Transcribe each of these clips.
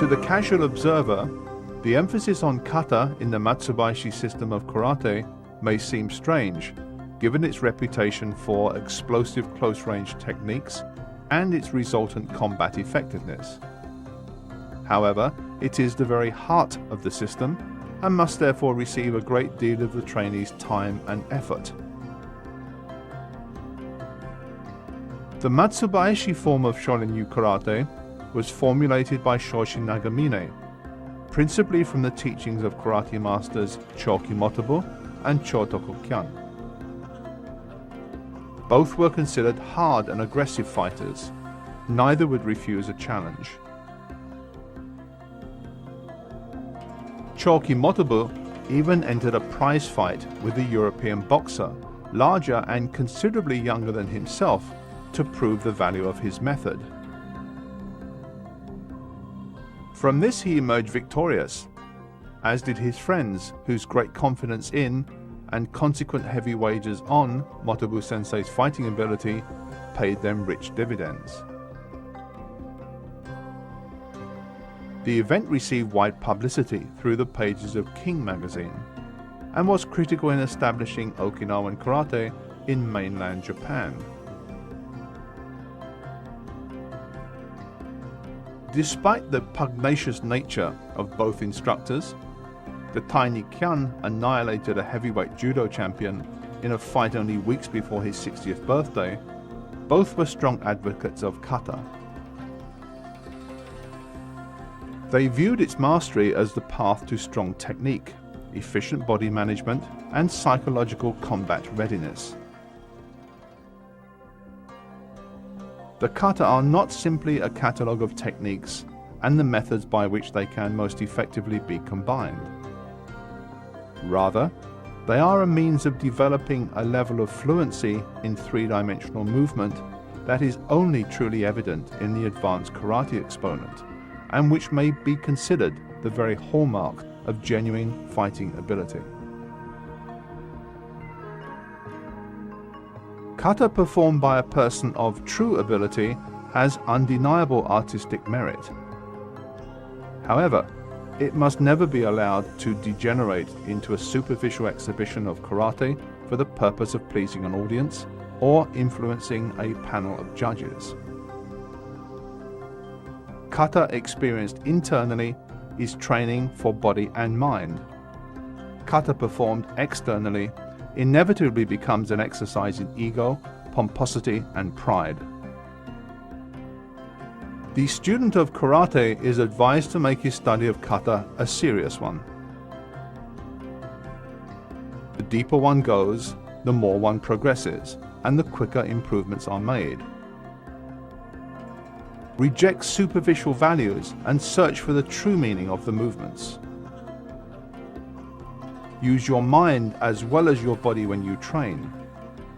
To the casual observer, the emphasis on kata in the Matsubayashi system of karate may seem strange, given its reputation for explosive close-range techniques and its resultant combat effectiveness. However, it is the very heart of the system and must therefore receive a great deal of the trainee's time and effort. The Matsubayashi form of Shorin karate was formulated by Shorin Nagamine, principally from the teachings of karate masters Choki Motobu and Chotoko Kyan. Both were considered hard and aggressive fighters. Neither would refuse a challenge. Choki Motobu even entered a prize fight with a European boxer, larger and considerably younger than himself, to prove the value of his method. From this he emerged victorious, as did his friends, whose great confidence in and consequent heavy wagers on Motobu Sensei's fighting ability paid them rich dividends. The event received wide publicity through the pages of King magazine and was critical in establishing Okinawan karate in mainland Japan. Despite the pugnacious nature of both instructors, the tiny Kyan annihilated a heavyweight judo champion in a fight only weeks before his 60th birthday. Both were strong advocates of kata. They viewed its mastery as the path to strong technique, efficient body management, and psychological combat readiness. The kata are not simply a catalogue of techniques and the methods by which they can most effectively be combined. Rather, they are a means of developing a level of fluency in three-dimensional movement that is only truly evident in the advanced karate exponent, and which may be considered the very hallmark of genuine fighting ability. Kata performed by a person of true ability has undeniable artistic merit. However, it must never be allowed to degenerate into a superficial exhibition of karate for the purpose of pleasing an audience or influencing a panel of judges. Kata experienced internally is training for body and mind. Kata performed externally inevitably becomes an exercise in ego, pomposity, and pride. The student of karate is advised to make his study of kata a serious one. The deeper one goes, the more one progresses, and the quicker improvements are made. Reject superficial values and search for the true meaning of the movements. Use your mind as well as your body when you train,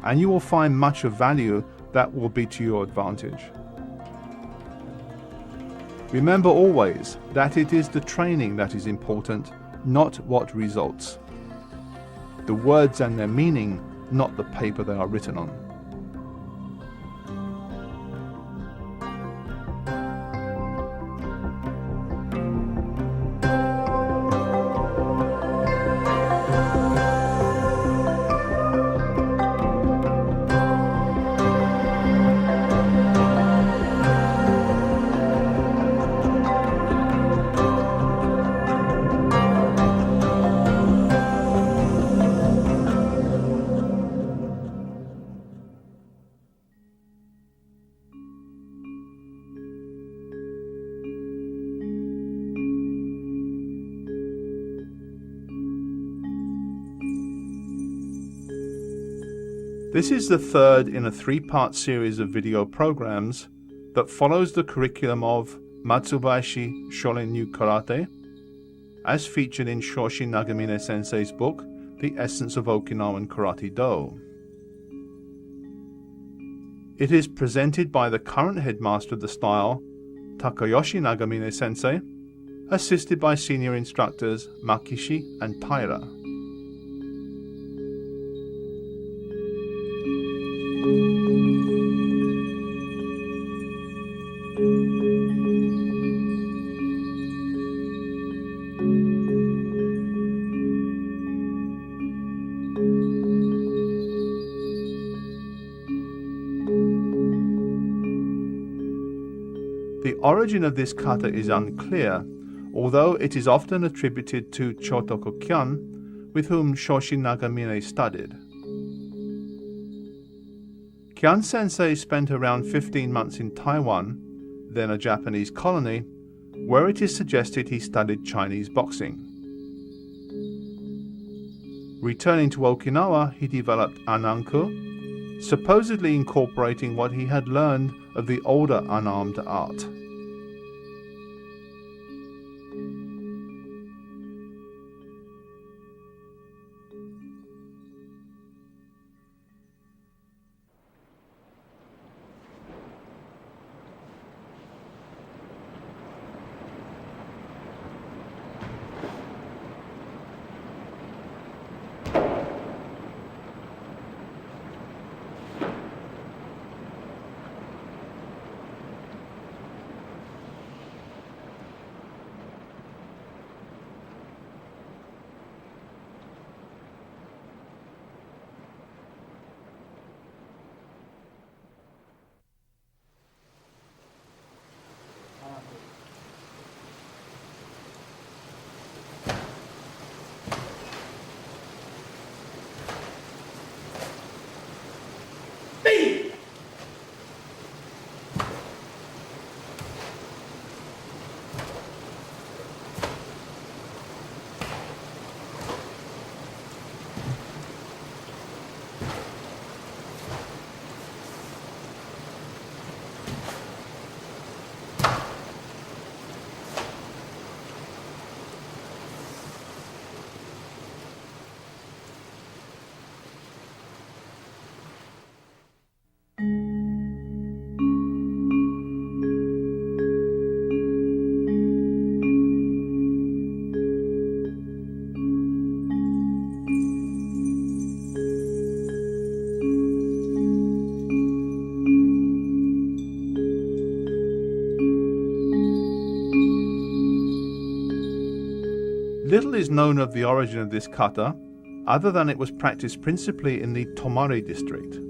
and you will find much of value that will be to your advantage. Remember always that it is the training that is important, not what results. The words and their meaning, not the paper they are written on. This is the third in a three-part series of video programs that follows the curriculum of Matsubayashi Shorin Karate, as featured in Shoshi Nagamine Sensei's book, The Essence of Okinawan Karate Do. It is presented by the current headmaster of the style, Takayoshi Nagamine Sensei, assisted by senior instructors Makishi and Taira. The origin of this kata is unclear, although it is often attributed to Chotoko Kyan, with whom Shoshin Nagamine studied. Kyan Sensei spent around 15 months in Taiwan, then a Japanese colony, where it is suggested he studied Chinese boxing. Returning to Okinawa, he developed Ananku, supposedly incorporating what he had learned of the older unarmed art. Little is known of the origin of this kata, other than it was practiced principally in the Tomari district.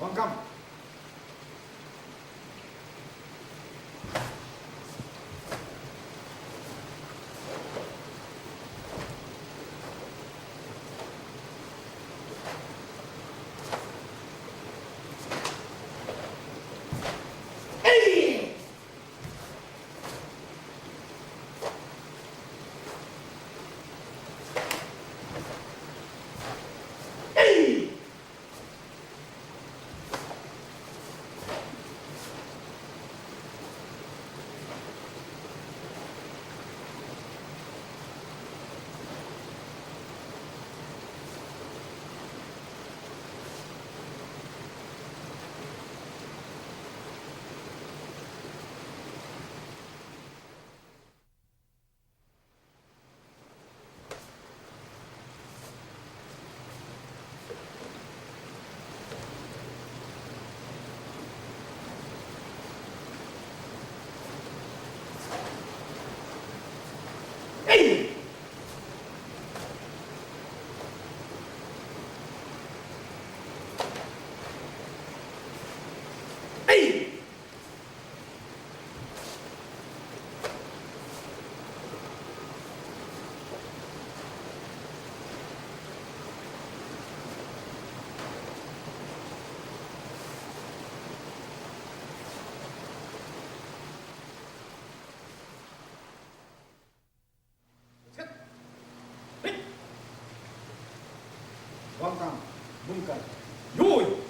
Welcome. 用意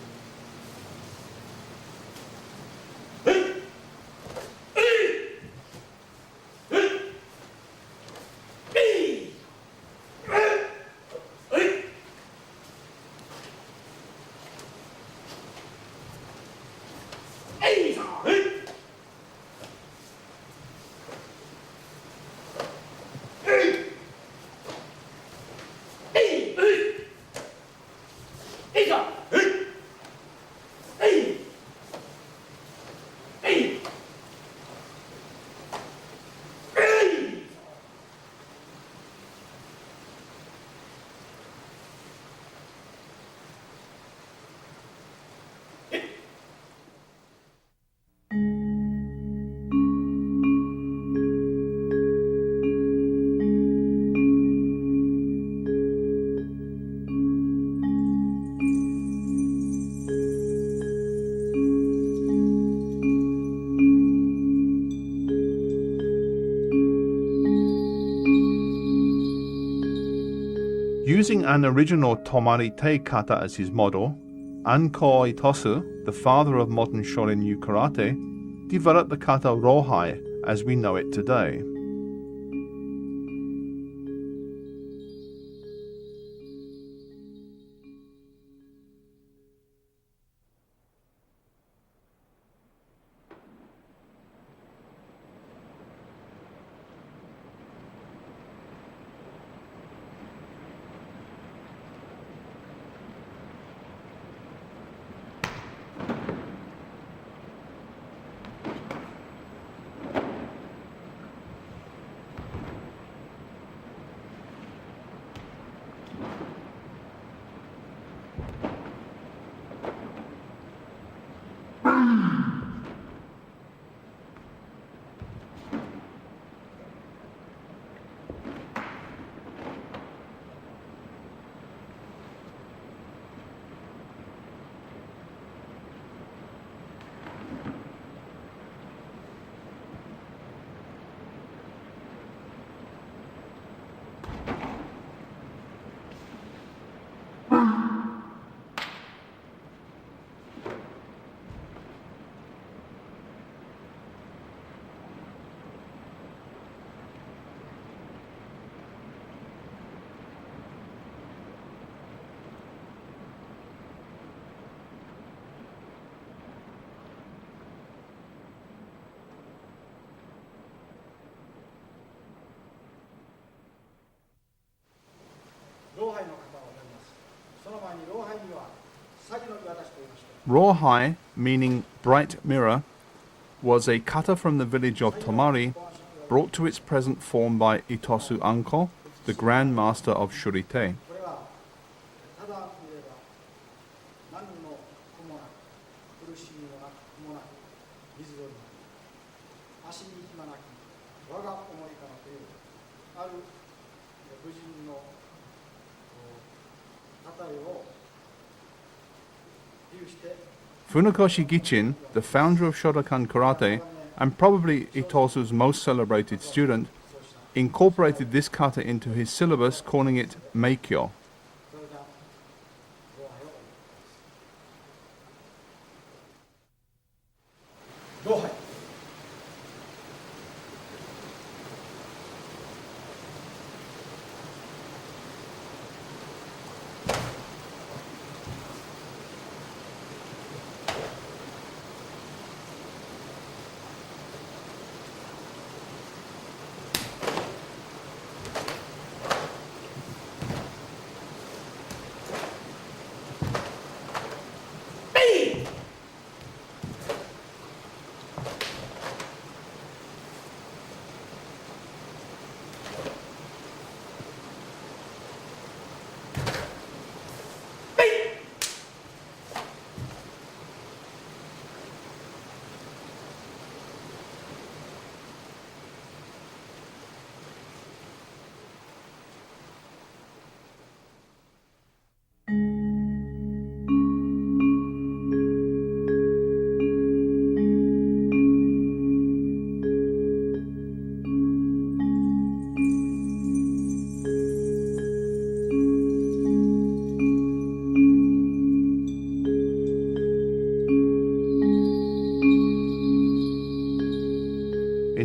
Using an original Tomari-te kata as his model, Anko Itosu, the father of modern Shorin karate, developed the kata Rohai as we know it today. Rohai, meaning bright mirror, was a kata from the village of Tomari, brought to its present form by Itosu Anko, the Grand Master of Shurite. Funakoshi Gichin, the founder of Shotokan karate, and probably Itosu's most celebrated student, incorporated this kata into his syllabus, calling it Meikyo.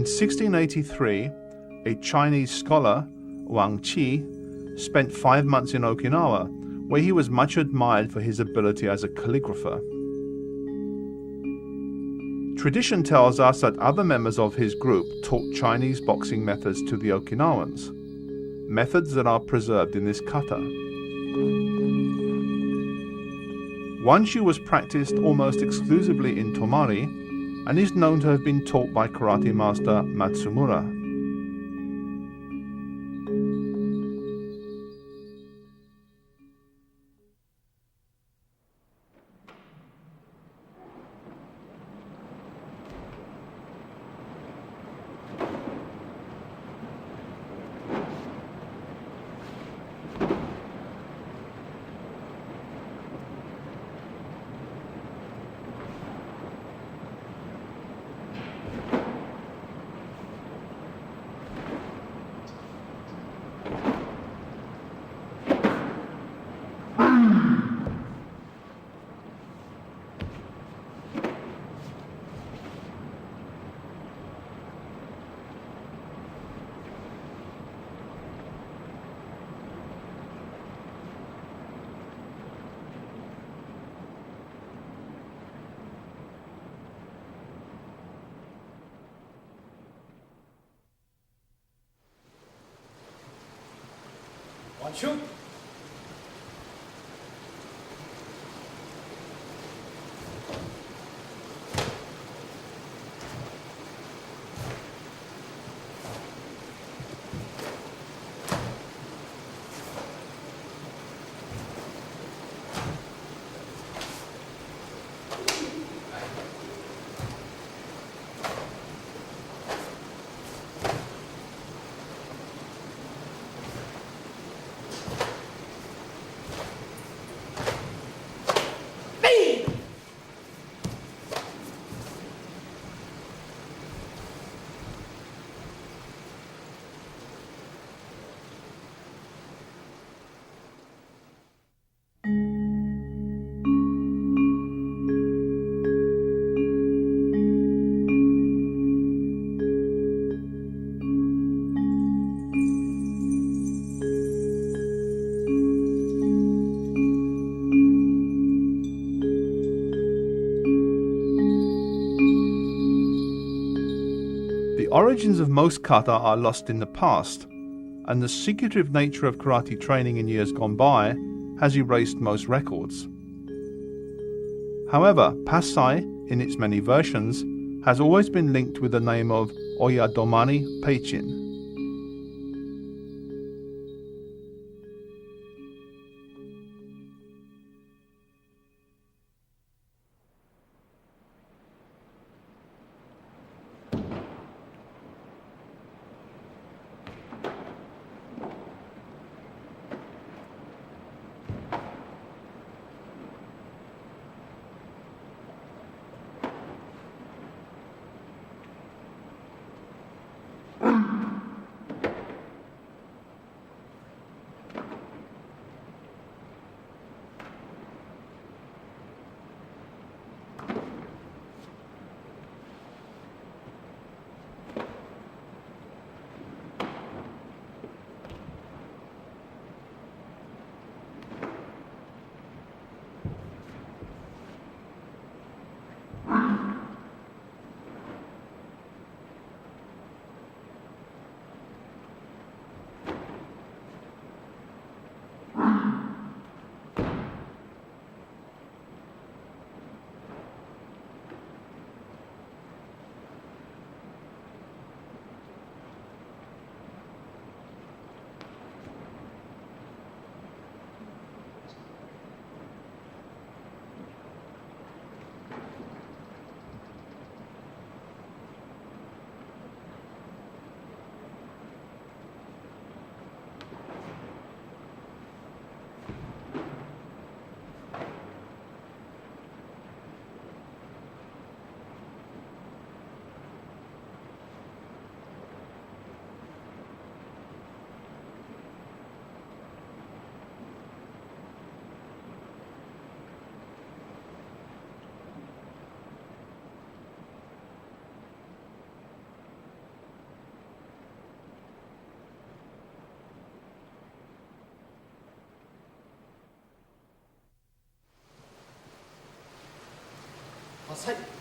In 1683, a Chinese scholar, Wang Qi, spent 5 months in Okinawa, where he was much admired for his ability as a calligrapher. Tradition tells us that other members of his group taught Chinese boxing methods to the Okinawans, methods that are preserved in this kata. Wanshu was practiced almost exclusively in Tomari and is known to have been taught by karate master Matsumura. One shoot. The origins of most kata are lost in the past, and the secretive nature of karate training in years gone by has erased most records. However, Passai, in its many versions, has always been linked with the name of Oyadomani Peichin. さい。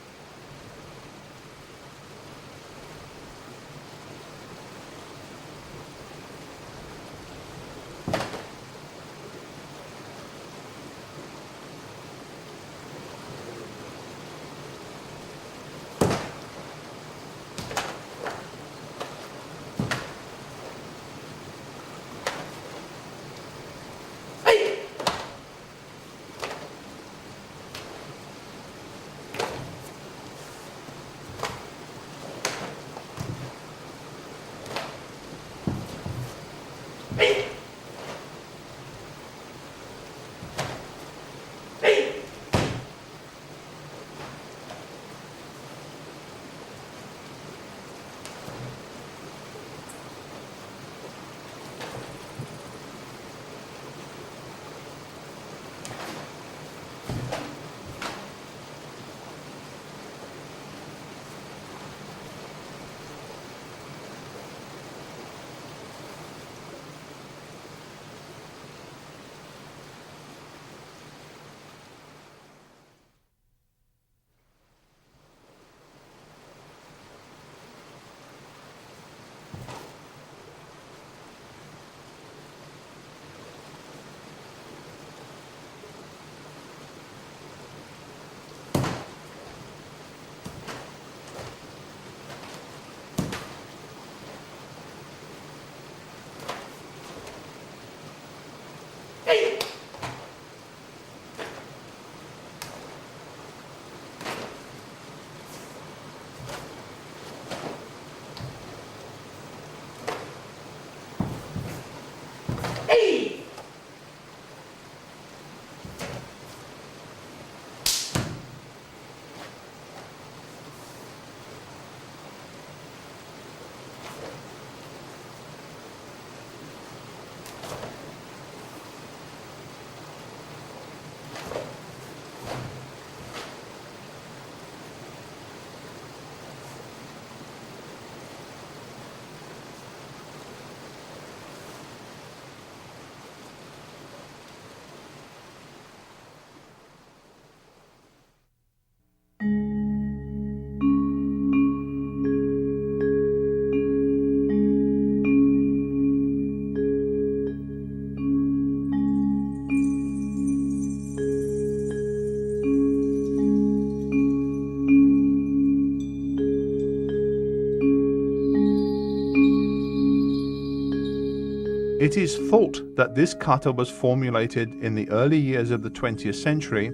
It is thought that this kata was formulated in the early years of the 20th century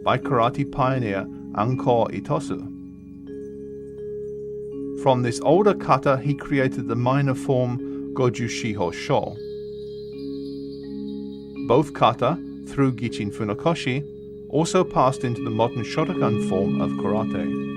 by karate pioneer Anko Itosu. From this older kata he created the minor form Gojushiho Sho. Both kata, through Gichin Funakoshi, also passed into the modern Shotokan form of karate.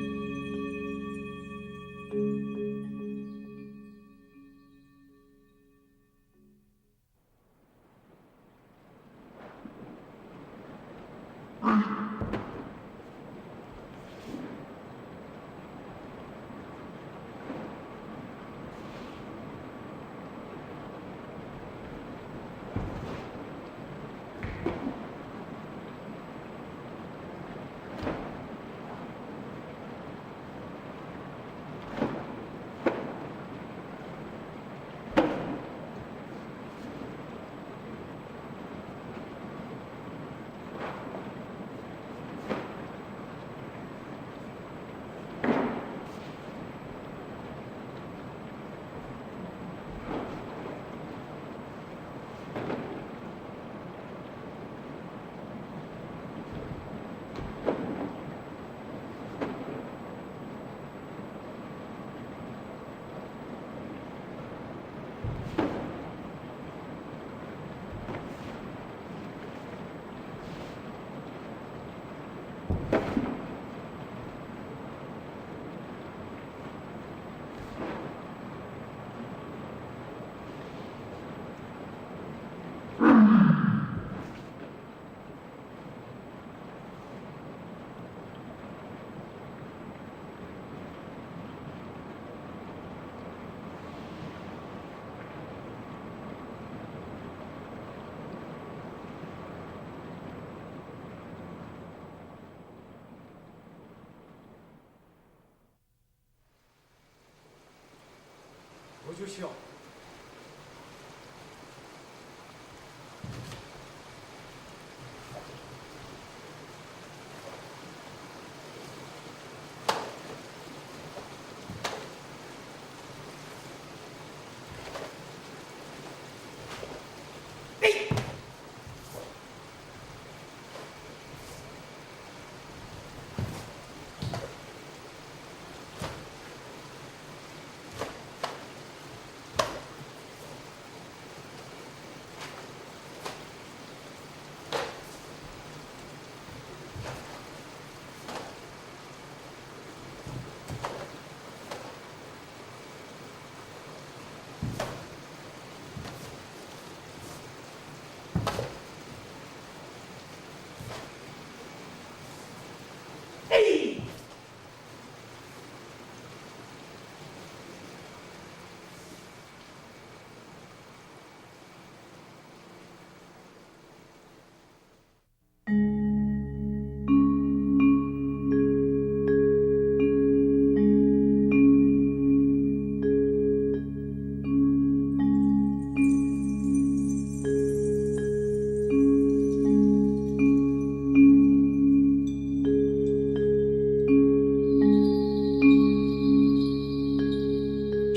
头就需要。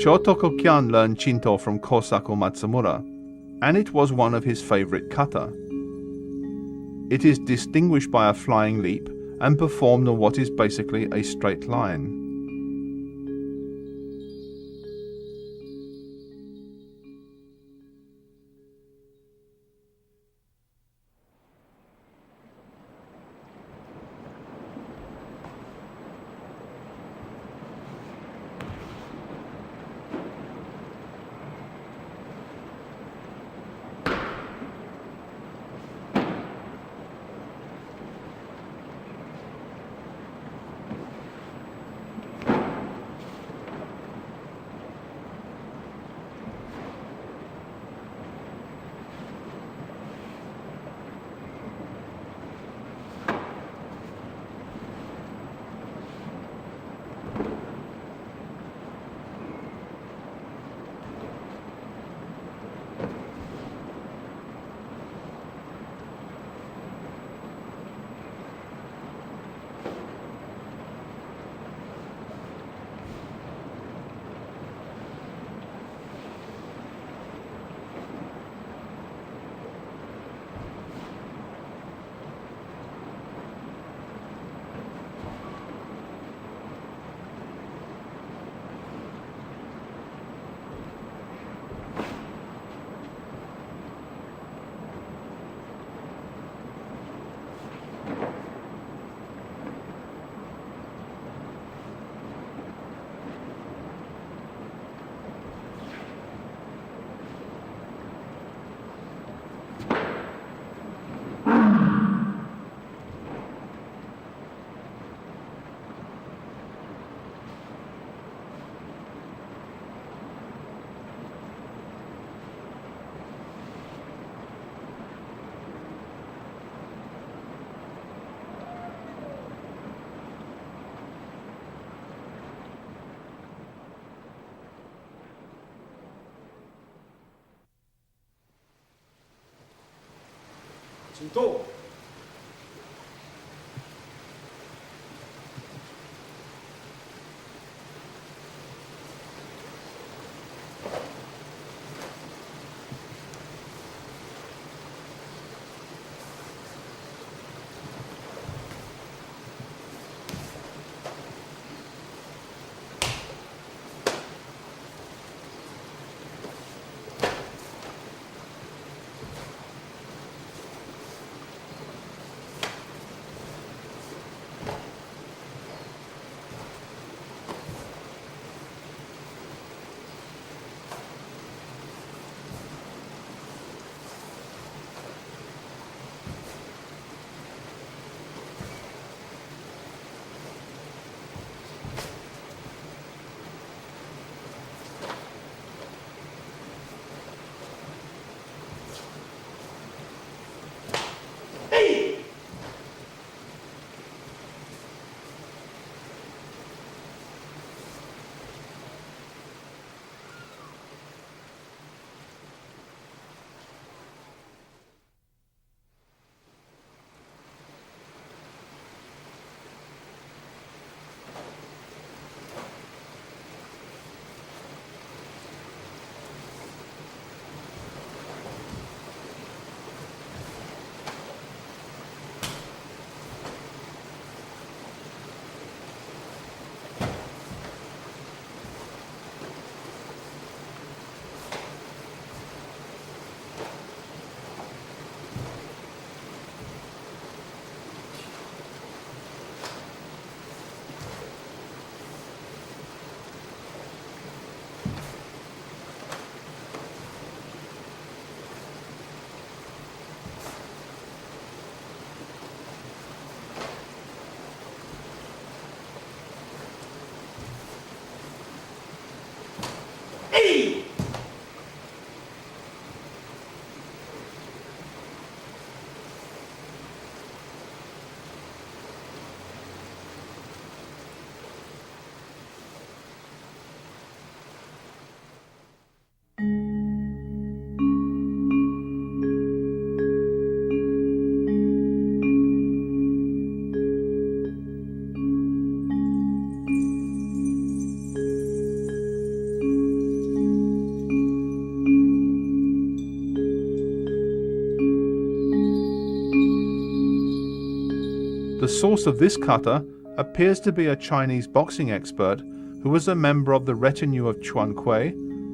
Shotoko-kyan learned Shinto from Kosaku Matsumura, and it was one of his favorite kata. It is distinguished by a flying leap and performed on what is basically a straight line. Shinto. source of this kata appears to be a Chinese boxing expert who was a member of the retinue of Chuan Kuei,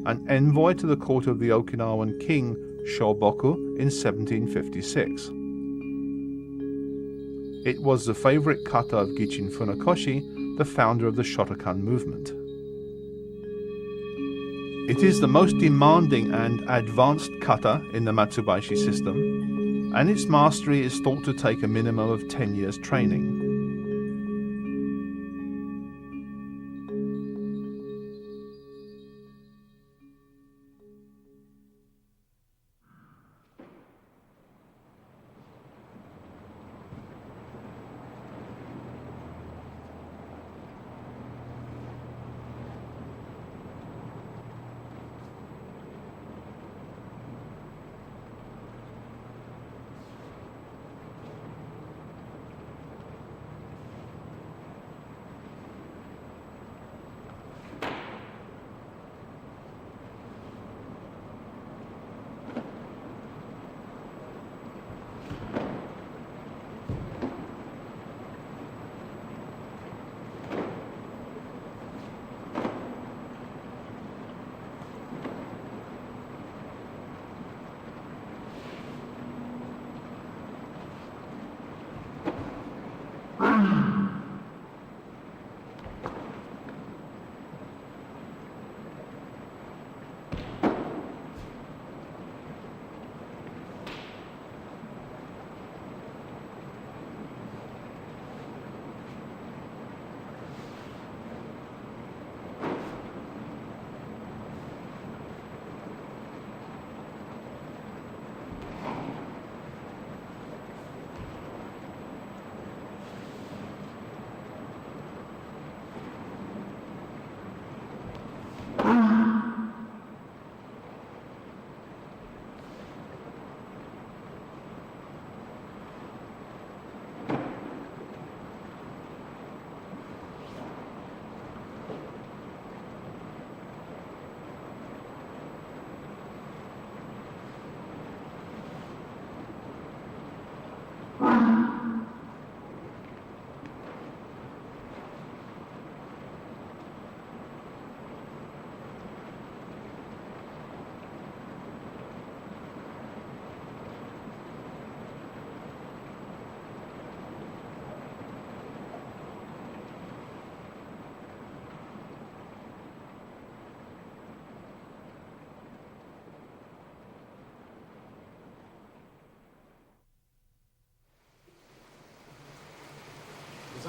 an envoy to the court of the Okinawan king Shoboku in 1756. It was the favorite kata of Gichin Funakoshi, the founder of the Shotokan movement. It is the most demanding and advanced kata in the Matsubayashi system, and its mastery is thought to take a minimum of 10 years training.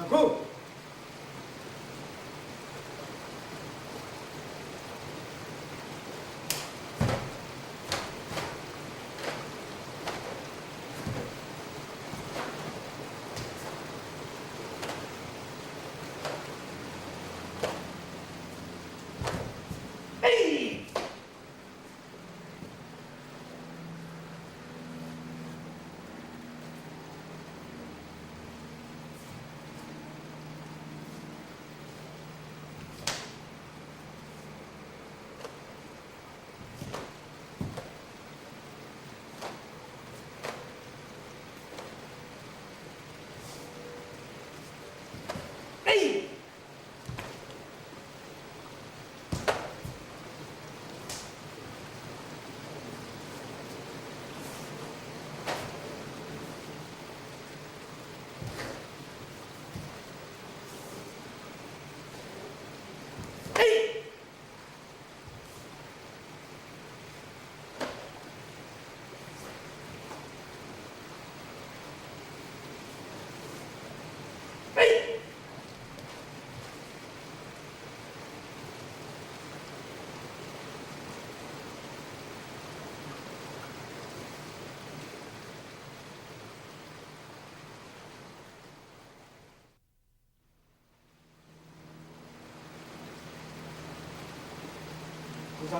Go!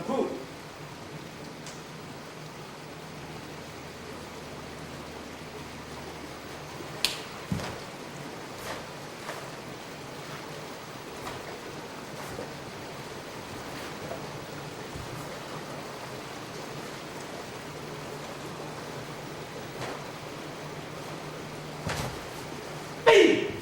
Two. Hey!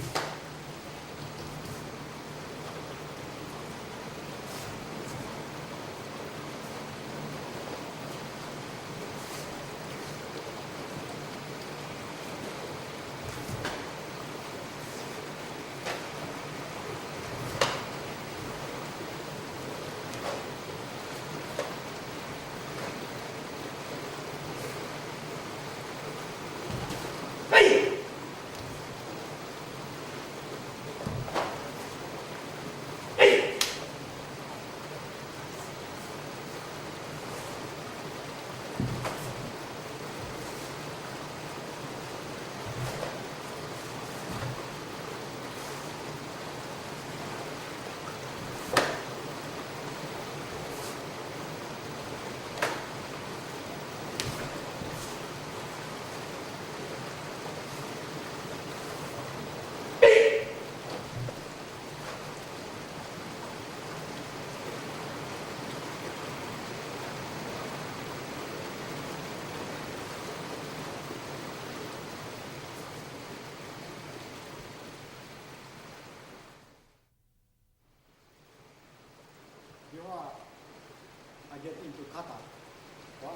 型を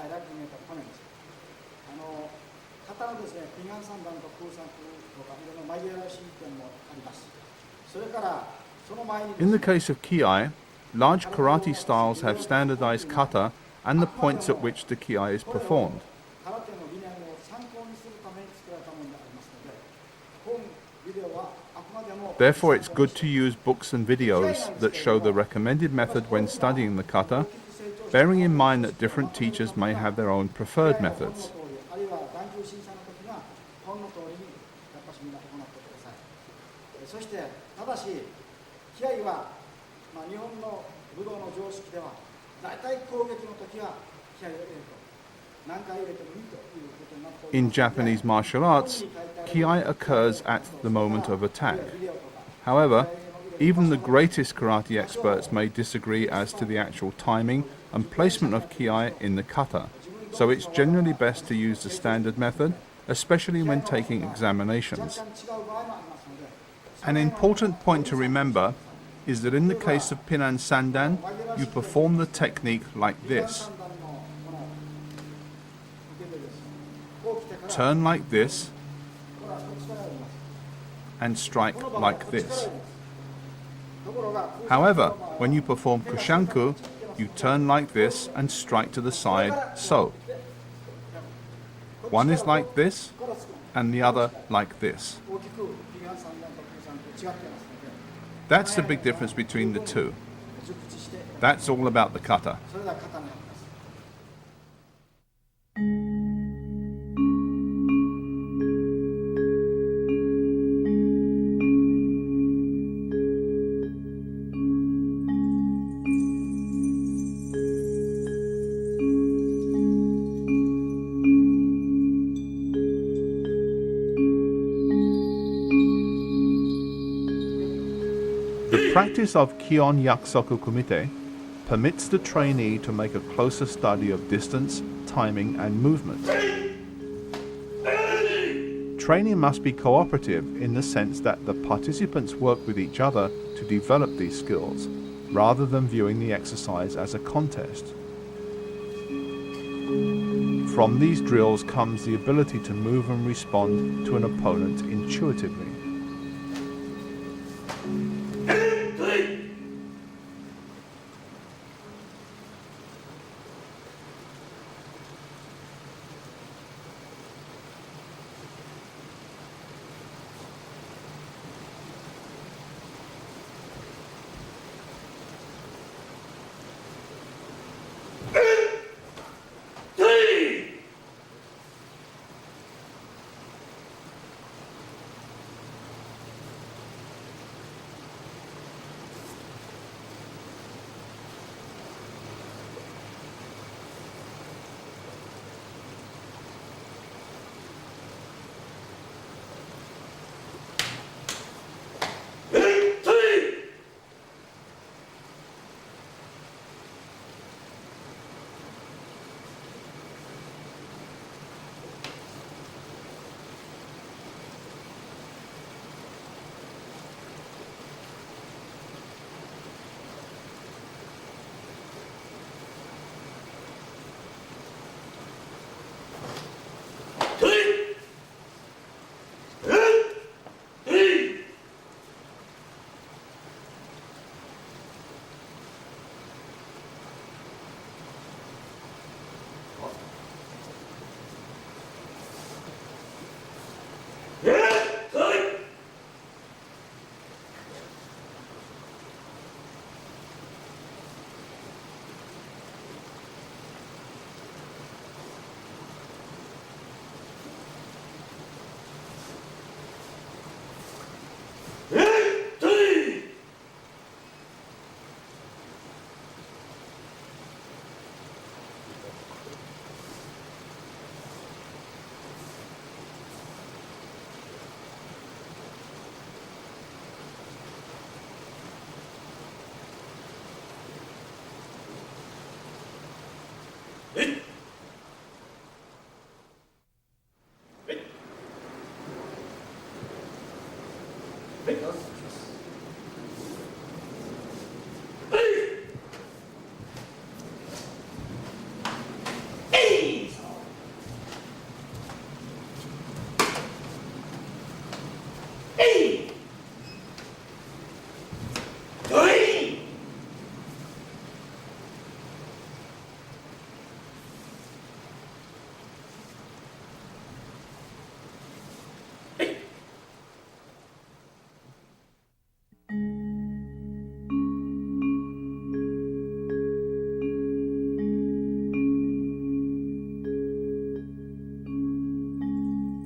I like to make a comment. 型はですね、ピガン三段と空三空とかいろんなマイヤーシー点もあります。それからその前に In the case of Ki, large karate styles have standardized kata and the points at which the Ki is performed. 空手の理念を参考にするために作られたものでありますので、本ビデオはあくまでも Therefore, it's good to use books and videos that show the recommended method when studying the kata, bearing in mind that different teachers may have their own preferred methods. あるいは眼球審査の時は本の通りにやっぱしみんな行ってください。そしてただし気合は、日本の武道の常識では大体攻撃の時は気合を入れると何回入れてもいいということになっております。 In Japanese martial arts, Ki occurs at the moment of attack. However, even the greatest karate experts may disagree as to the actual timing and placement of Ki in the kata, so it's generally best to use the standard method, especially when taking examinations. An important point to remember is that in the case of Pinan Sandan, you perform the technique like this. Turn like this and strike like this. However, when you perform kushanku, you turn like this and strike to the side, so. One is like this and the other like this. That's the big difference between the two. That's all about the kata. The practice of Kion Yakusoku Kumite permits the trainee to make a closer study of distance, timing, and movement. Training must be cooperative in the sense that the participants work with each other to develop these skills, rather than viewing the exercise as a contest. From these drills comes the ability to move and respond to an opponent intuitively.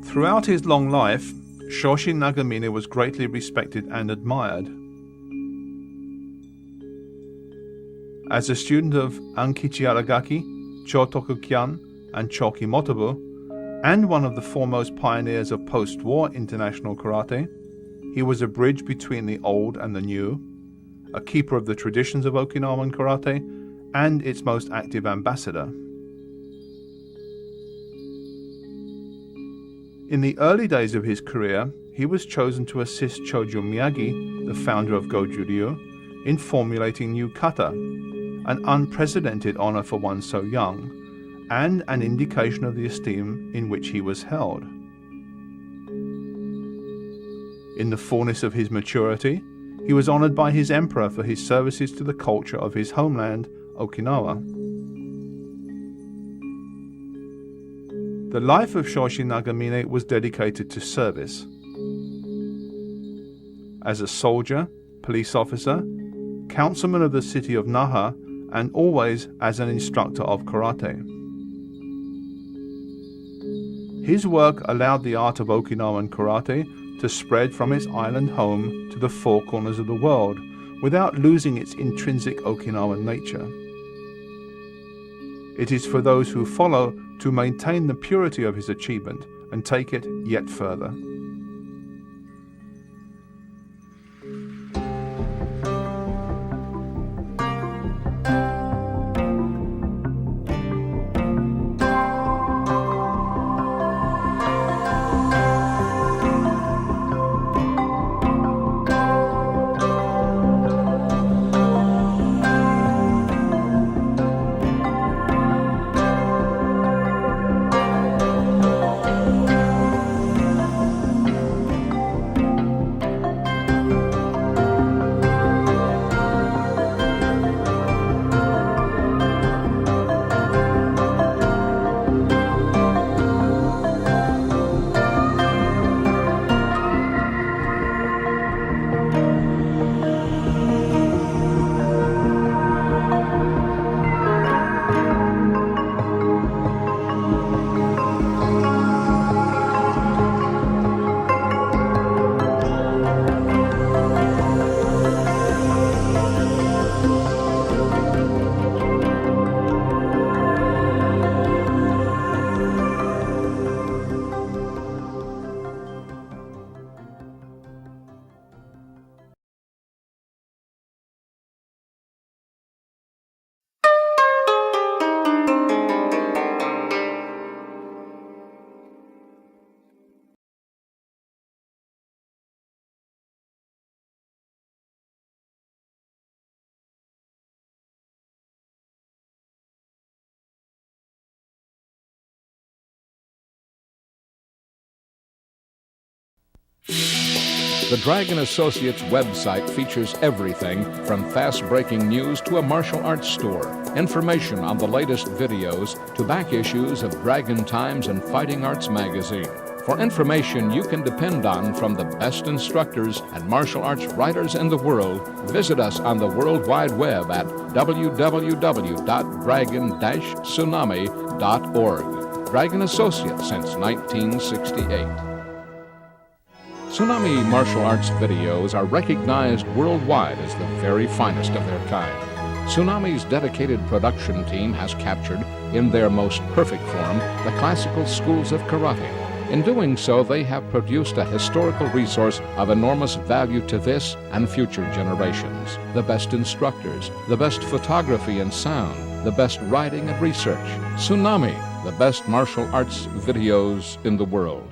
Throughout his long life, Shorin Nagamine was greatly respected and admired. As a student of Ankichi Aragaki, Chotoku Kyan, and Choki Motobu, and one of the foremost pioneers of post-war international karate, he was a bridge between the old and the new, a keeper of the traditions of Okinawan karate, and its most active ambassador. In the early days of his career, he was chosen to assist Chojo Miyagi, the founder of Goju-ryu, in formulating new kata, an unprecedented honor for one so young, and an indication of the esteem in which he was held. In the fullness of his maturity, he was honored by his emperor for his services to the culture of his homeland, Okinawa. The life of Shorin Nagamine was dedicated to service. As a soldier, police officer, councilman of the city of Naha, and always as an instructor of karate. His work allowed the art of Okinawan karate to spread from its island home to the four corners of the world without losing its intrinsic Okinawan nature. It is for those who follow to maintain the purity of his achievement and take it yet further. The Dragon Associates website features everything from fast-breaking news to a martial arts store, information on the latest videos to back issues of Dragon Times and Fighting Arts magazine. For information you can depend on from the best instructors and martial arts writers in the world, visit us on the World Wide Web at www.dragon-tsunami.org. Dragon Associates since 1968. Tsunami martial arts videos are recognized worldwide as the very finest of their kind. Tsunami's dedicated production team has captured, in their most perfect form, the classical schools of karate. In doing so, they have produced a historical resource of enormous value to this and future generations. The best instructors, the best photography and sound, the best writing and research. Tsunami, the best martial arts videos in the world.